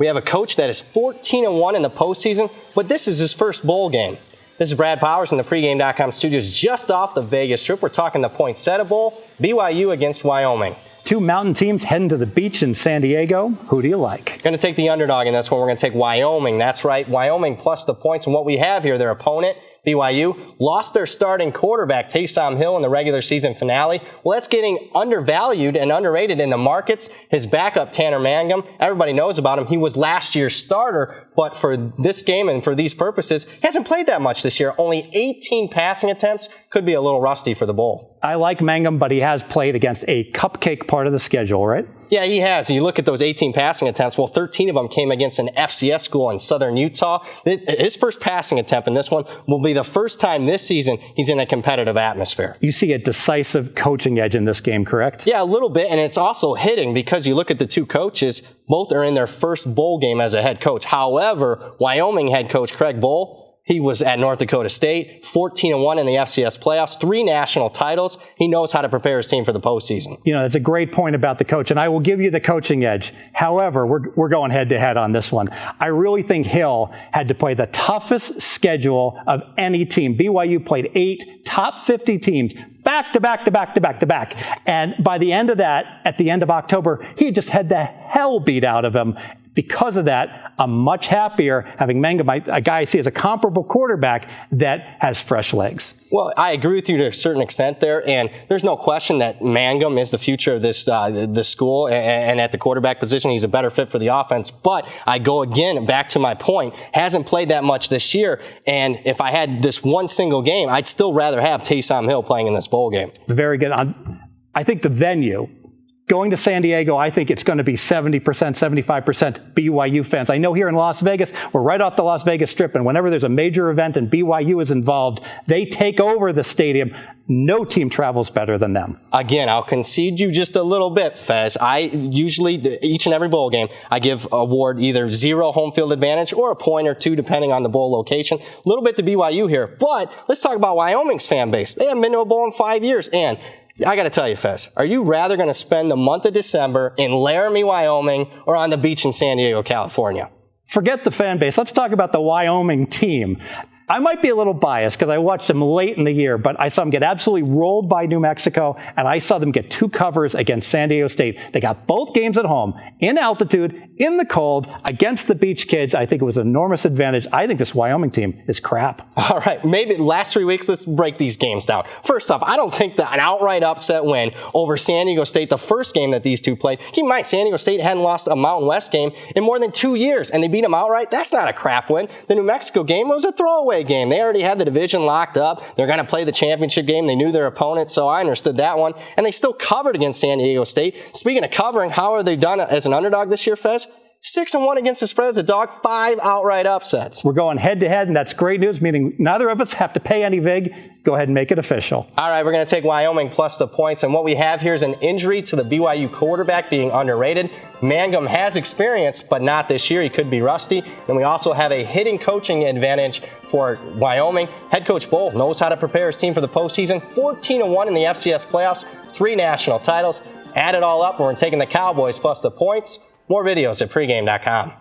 We have a coach that is 14-1 in the postseason, but this is his first bowl game. This is Brad Powers in the pregame.com studios just off the Vegas Strip. We're talking the Poinsettia Bowl, BYU against Wyoming. Two mountain teams heading to the beach in San Diego. Who do you like? Going to take the underdog in this one. We're going to take Wyoming. That's right, Wyoming plus the points. And what we have here, their opponent, BYU, lost their starting quarterback, Taysom Hill, in the regular season finale. Well, that's getting undervalued and underrated in the markets. His backup, Tanner Mangum, everybody knows about him. He was last year's starter, but for this game and for these purposes, he hasn't played that much this year. Only 18 passing attempts. Could be a little rusty for the bowl. I like Mangum, but he has played against a cupcake part of the schedule, right? Yeah, he has. And you look at those 18 passing attempts, well, 13 of them came against an FCS school in southern Utah. His first passing attempt in this one will be the first time this season he's in a competitive atmosphere. You see a decisive coaching edge in this game, correct? Yeah, a little bit, and it's also hitting because you look at the two coaches, both are in their first bowl game as a head coach. However, Wyoming head coach Craig Bohl, he was at North Dakota State, 14-1 in the FCS playoffs, 3 national titles. He knows how to prepare his team for the postseason. You know, that's a great point about the coach, and I will give you the coaching edge. However, we're going head-to-head on this one. I really think Hill had to play the toughest schedule of any team. BYU played 8 top 50 teams back to back to back to back to back. And by the end of that, at the end of October, he just had the hell beat out of him. Because of that, I'm much happier having Mangum, a guy I see as a comparable quarterback that has fresh legs. Well, I agree with you to a certain extent there, and there's no question that Mangum is the future of this school, and at the quarterback position, he's a better fit for the offense. But I go again back to my point, hasn't played that much this year, and if I had this one single game, I'd still rather have Taysom Hill playing in this bowl game. Very good. I think the venue, going to San Diego, I think it's going to be 70%, 75% BYU fans. I know here in Las Vegas, we're right off the Las Vegas Strip, and whenever there's a major event and BYU is involved, they take over the stadium. No team travels better than them. Again, I'll concede you just a little bit, Fez. I usually, each and every bowl game, I give award either 0 home field advantage or a point or 2, depending on the bowl location. A little bit to BYU here, but let's talk about Wyoming's fan base. They haven't been to a bowl in 5 years, and I got to tell you, Fez, are you rather going to spend the month of December in Laramie, Wyoming, or on the beach in San Diego, California? Forget the fan base. Let's talk about the Wyoming team. I might be a little biased because I watched them late in the year, but I saw them get absolutely rolled by New Mexico, and I saw them get 2 covers against San Diego State. They got both games at home, in altitude, in the cold, against the beach kids. I think it was an enormous advantage. I think this Wyoming team is crap. All right, maybe last 3 weeks, let's break these games down. First off, I don't think that an outright upset win over San Diego State, the first game that these two played, keep in mind, San Diego State hadn't lost a Mountain West game in more than 2 years, and they beat them outright. That's not a crap win. The New Mexico game was a throwaway game. They already had the division locked up. They're going to play the championship game. They knew their opponent, so I understood that one. And they still covered against San Diego State. Speaking of covering, how are they done as an underdog this year, Fez? 6-1 against the spread as a dog, 5 outright upsets. We're going head-to-head, and that's great news, meaning neither of us have to pay any vig. Go ahead and make it official. All right, we're going to take Wyoming plus the points, and what we have here is an injury to the BYU quarterback being underrated. Mangum has experience, but not this year. He could be rusty. And we also have a hitting coaching advantage for Wyoming. Head coach Bohl knows how to prepare his team for the postseason. 14-1 in the FCS playoffs, 3 national titles. Add it all up, we're taking the Cowboys plus the points. More videos at pregame.com.